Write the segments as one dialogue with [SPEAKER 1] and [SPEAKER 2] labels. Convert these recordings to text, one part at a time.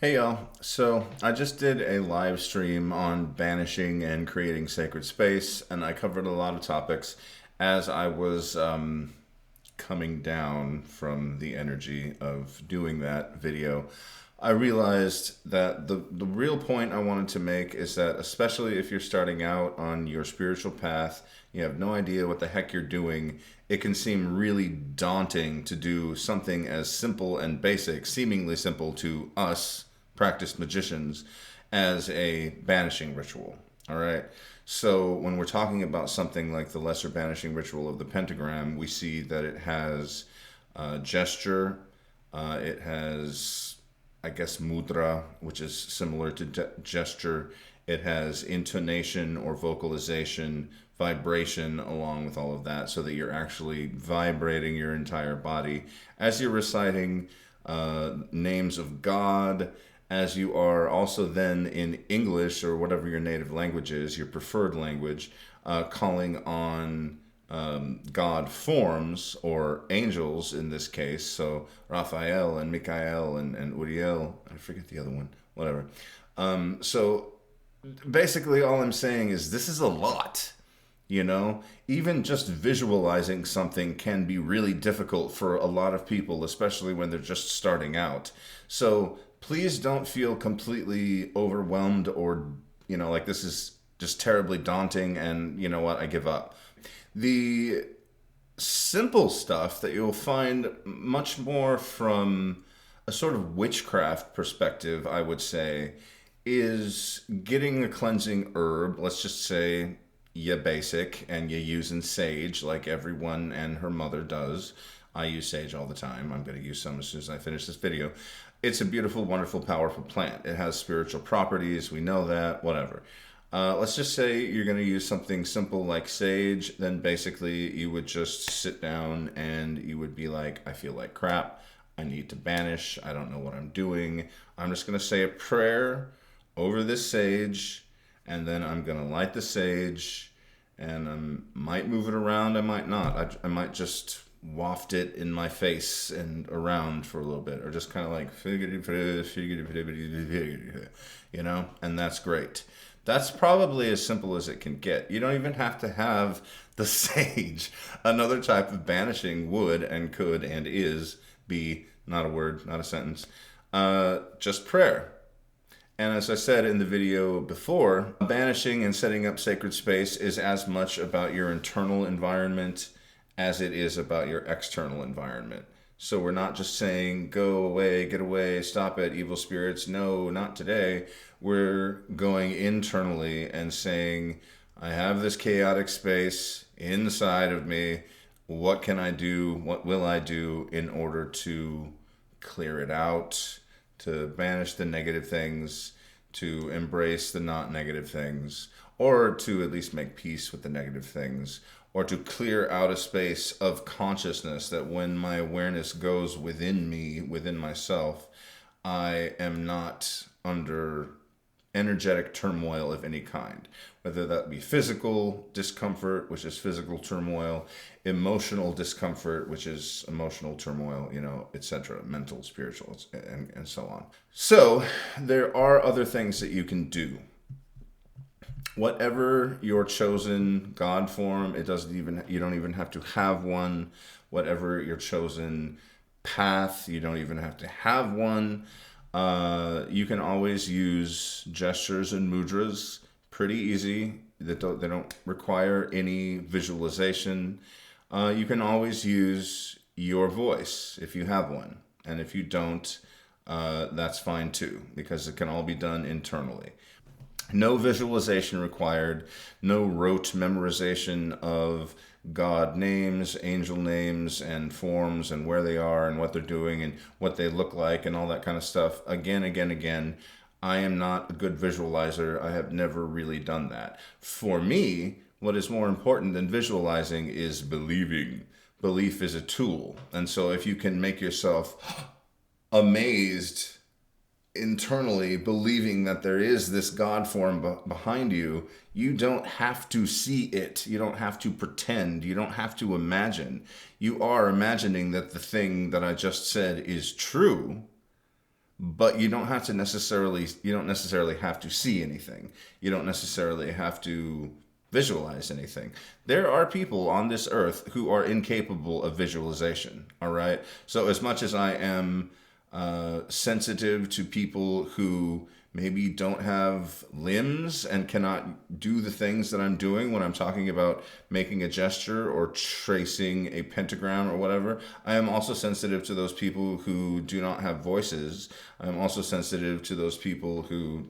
[SPEAKER 1] Hey y'all, so I just did a live stream on banishing and creating sacred space, and I covered a lot of topics as I was coming down from the energy of doing that video. I realized that the real point I wanted to make is that, especially if you're starting out on your spiritual path, you have no idea what the heck you're doing, it can seem really daunting to do something as simple and basic, seemingly simple to us practiced magicians, as a banishing ritual. All right. So when we're talking about something like the lesser banishing ritual of the pentagram, we see that it has gesture, it has, I guess, mudra, which is similar to gesture. It has intonation or vocalization, vibration along with all of that, so that you're actually vibrating your entire body as you're reciting names of God, as you are also then in English or whatever your native language is, your preferred language, calling on God forms or angels in this case. So Raphael and Michael and Uriel, I forget the other one, whatever. So basically, all I'm saying is this is a lot. You know, even just visualizing something can be really difficult for a lot of people, especially when they're just starting out. So please don't feel completely overwhelmed or, like this is just terribly daunting and you know what, I give up. The simple stuff that you'll find much more from a sort of witchcraft perspective, I would say, is getting a cleansing herb. Let's just say you basic and you using sage like everyone and her mother does. I use sage all the time. I'm going to use some as soon as I finish this video. It's a beautiful, wonderful, powerful plant. It has spiritual properties. We know that, whatever. Let's just say you're going to use something simple like sage. Then basically you would just sit down and you would be like, I feel like crap. I need to banish. I don't know what I'm doing. I'm just going to say a prayer over this sage, and then I'm going to light the sage, and I might move it around. I might not. I might just waft it in my face and around for a little bit, or just kind of like, and that's great. That's probably as simple as it can get. You don't even have to have the sage. Another type of banishing would and could and is be not a word, not a sentence, just prayer. And as I said in the video before, banishing and setting up sacred space is as much about your internal environment as it is about your external environment. So we're not just saying, go away, get away, stop it, evil spirits. No, not today. We're going internally and saying, I have this chaotic space inside of me. What can I do? What will I do in order to clear it out, to banish the negative things, to embrace the not negative things, or to at least make peace with the negative things, or to clear out a space of consciousness that when my awareness goes within me, within myself, I am not under energetic turmoil of any kind, whether that be physical discomfort, which is physical turmoil, emotional discomfort, which is emotional turmoil, etc., mental, spiritual, and so on. So there are other things that you can do. Whatever your chosen God form, you don't even have to have one. Whatever your chosen path, you don't even have to have one. You can always use gestures and mudras, pretty easy. They don't require any visualization. You can always use your voice if you have one. And if you don't, that's fine too, because it can all be done internally. No visualization required, no rote memorization of God names, angel names, and forms, and where they are, and what they're doing, and what they look like, and all that kind of stuff. Again. I am not a good visualizer. I have never really done that. For me, what is more important than visualizing is believing. Belief is a tool. And so if you can make yourself amazed internally, believing that there is this God form behind you, you don't have to see it. You don't have to pretend. You don't have to imagine. You are imagining that the thing that I just said is true, but you don't necessarily have to see anything. You don't necessarily have to visualize anything. There are people on this earth who are incapable of visualization. All right. So as much as I am sensitive to people who maybe don't have limbs and cannot do the things that I'm doing when I'm talking about making a gesture or tracing a pentagram or whatever. I am also sensitive to those people who do not have voices. I'm also sensitive to those people who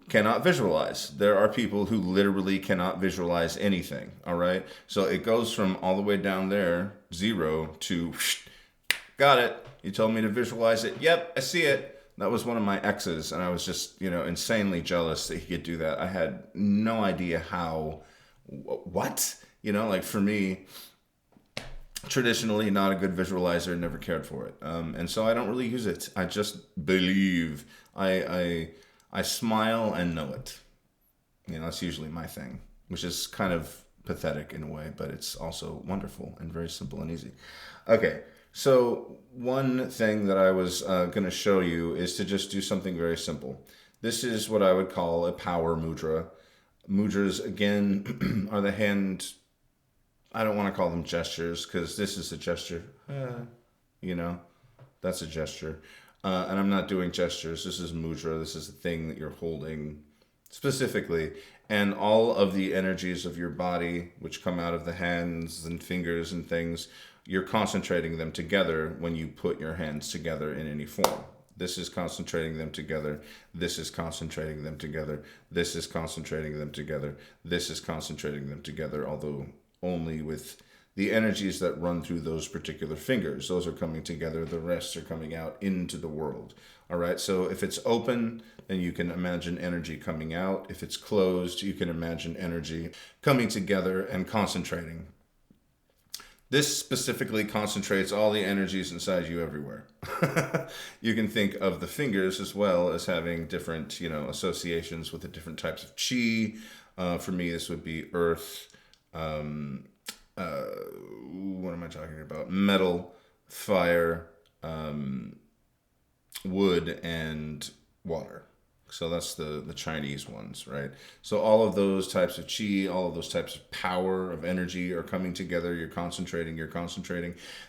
[SPEAKER 1] cannot visualize. There are people who literally cannot visualize anything, all right? So it goes from all the way down there, 0, to got it. You told me to visualize it. Yep, I see it. That was one of my exes, and I was just, insanely jealous that he could do that. I had no idea how, what? Like for me, traditionally not a good visualizer, never cared for it. And so I don't really use it. I just believe. I smile and know it. That's usually my thing, which is kind of pathetic in a way, but it's also wonderful and very simple and easy. Okay. So one thing that I was going to show you is to just do something very simple. This is what I would call a power mudra. Mudras, again, are the hand... I don't want to call them gestures because this is a gesture. That's a gesture. And I'm not doing gestures. This is mudra. This is the thing that you're holding specifically. And all of the energies of your body, which come out of the hands and fingers and things, you're concentrating them together when you put your hands together in any form. This is concentrating them together. This is concentrating them together. This is concentrating them together. This is concentrating them together, although only with the energies that run through those particular fingers. Those are coming together. The rest are coming out into the world. All right. So if it's open, then you can imagine energy coming out. If it's closed, you can imagine energy coming together and concentrating. This specifically concentrates all the energies inside you everywhere. You can think of the fingers as well as having different, associations with the different types of chi. For me, this would be earth. What am I talking about? Metal, fire, wood, and water. So that's the Chinese ones, right? So all of those types of chi, all of those types of power, of energy are coming together. You're concentrating.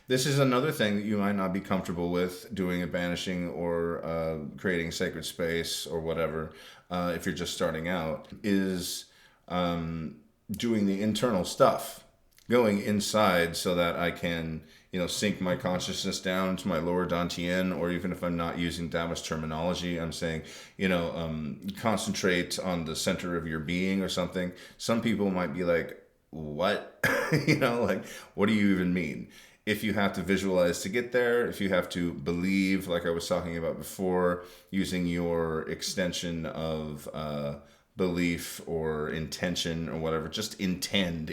[SPEAKER 1] This is another thing that you might not be comfortable with doing a banishing or creating sacred space or whatever, if you're just starting out, is doing the internal stuff, going inside so that I can, sink my consciousness down to my lower dantian, or even if I'm not using Taoist terminology, I'm saying, concentrate on the center of your being or something. Some people might be like, what? What do you even mean? If you have to visualize to get there, if you have to believe, like I was talking about before, using your extension of belief or intention or whatever, just intend.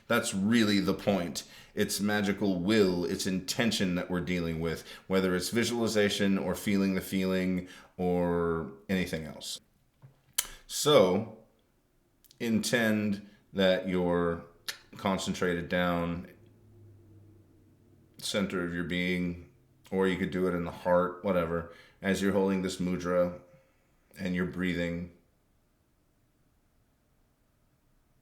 [SPEAKER 1] That's really the point. It's magical will, it's intention that we're dealing with, whether it's visualization or feeling the feeling or anything else. So intend that you're concentrated down center of your being, or you could do it in the heart, whatever, as you're holding this mudra and you're breathing.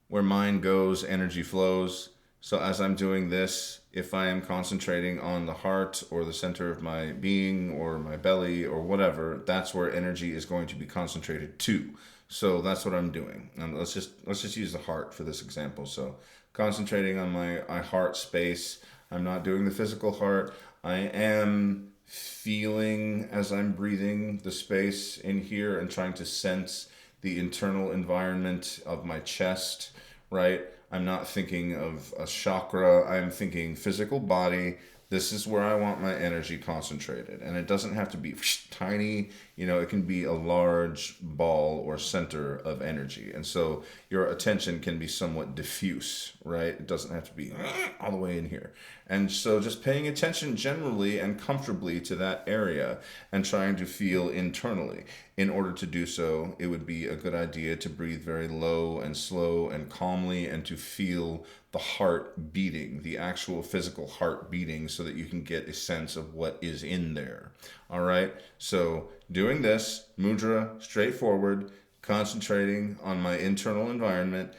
[SPEAKER 1] Where mind goes, energy flows. So as I'm doing this, if I am concentrating on the heart or the center of my being or my belly or whatever, that's where energy is going to be concentrated to. So that's what I'm doing. And let's just use the heart for this example. So concentrating on my heart space. I'm not doing the physical heart. I am feeling as I'm breathing the space in here and trying to sense the internal environment of my chest, right? I'm not thinking of a chakra. I'm thinking physical body. This is where I want my energy concentrated. And it doesn't have to be tiny, it can be a large ball or center of energy. And so your attention can be somewhat diffuse, right? It doesn't have to be all the way in here. And so just paying attention generally and comfortably to that area and trying to feel internally. In order to do so, it would be a good idea to breathe very low and slow and calmly and to feel the heart beating, the actual physical heart beating, so that you can get a sense of what is in there. All right? So doing this, mudra, straightforward, concentrating on my internal environment,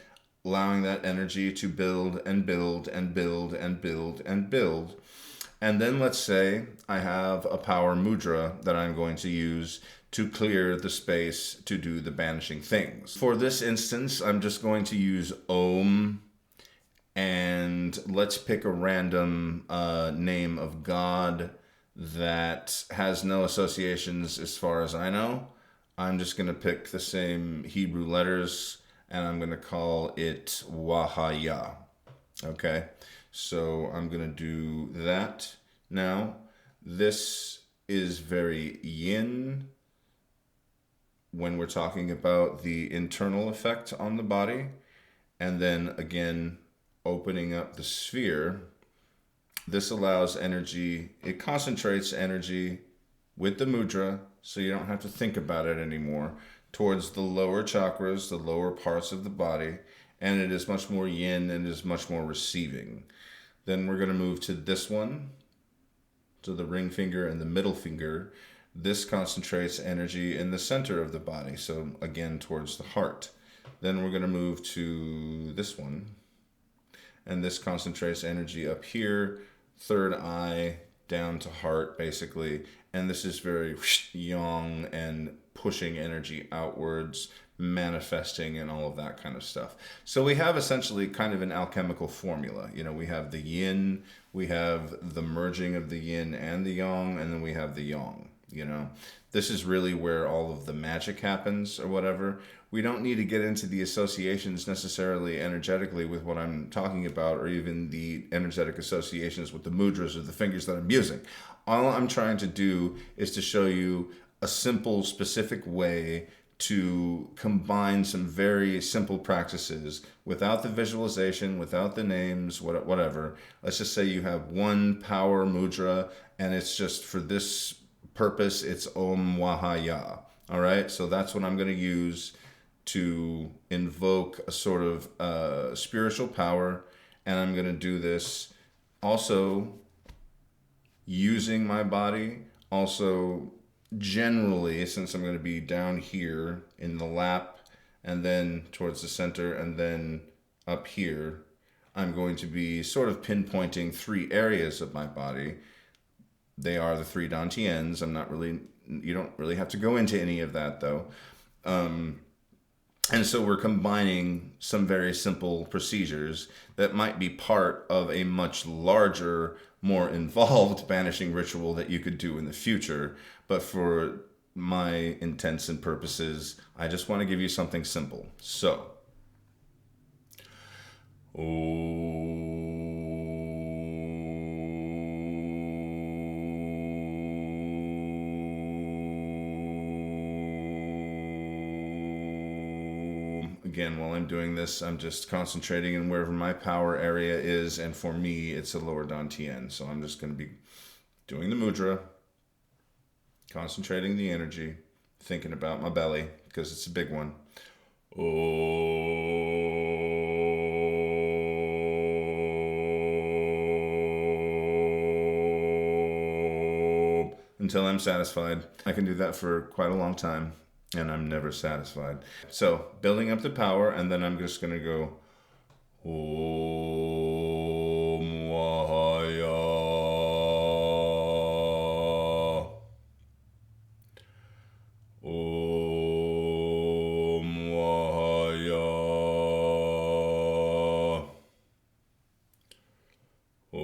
[SPEAKER 1] allowing that energy to build and build and build and build and build. And then let's say I have a power mudra that I'm going to use to clear the space to do the banishing things. For this instance, I'm just going to use Om, and let's pick a random name of God that has no associations as far as I know. I'm just going to pick the same Hebrew letters, and I'm going to call it Wahaya. Okay, so I'm going to do that. Now, this is very yin when we're talking about the internal effect on the body. And then again, opening up the sphere. This allows energy, it concentrates energy with the mudra, so you don't have to think about it anymore, towards the lower chakras, the lower parts of the body, and it is much more yin and is much more receiving. Then we're going to move to this one, to the ring finger and the middle finger. This concentrates energy in the center of the body, so again towards the heart. Then we're going to move to this one, and this concentrates energy up here, third eye, down to heart, basically. And this is very yang and pushing energy outwards, manifesting, and all of that kind of stuff. So we have essentially kind of an alchemical formula. You know, we have the yin, we have the merging of the yin and the yang, and then we have the yang. You know, this is really where all of the magic happens or whatever. We don't need to get into the associations necessarily energetically with what I'm talking about, or even the energetic associations with the mudras or the fingers that I'm using. All I'm trying to do is to show you a simple, specific way to combine some very simple practices without the visualization, without the names, whatever. Let's just say you have one power mudra, and it's just for this purpose, it's Om Wahaya. All right, so that's what I'm going to use to invoke a sort of spiritual power, and I'm going to do this also using my body, also generally, since I'm going to be down here in the lap and then towards the center and then up here, I'm going to be sort of pinpointing 3 areas of my body. They are the 3 dantians. You don't really have to go into any of that though. And so we're combining some very simple procedures that might be part of a much larger, more involved banishing ritual that you could do in the future. But for my intents and purposes, I just want to give you something simple. So, again, while I'm doing this, I'm just concentrating in wherever my power area is, and for me, it's a lower dantian. So I'm just going to be doing the mudra, concentrating the energy, thinking about my belly, because it's a big one. Until I'm satisfied. I can do that for quite a long time, and I'm never satisfied. So, building up the power, and then I'm just going to go Om Wahaya. Om Wahaya. Om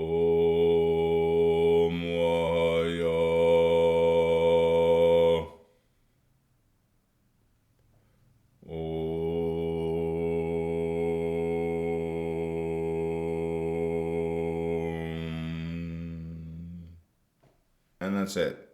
[SPEAKER 1] Wahaya. And that's it.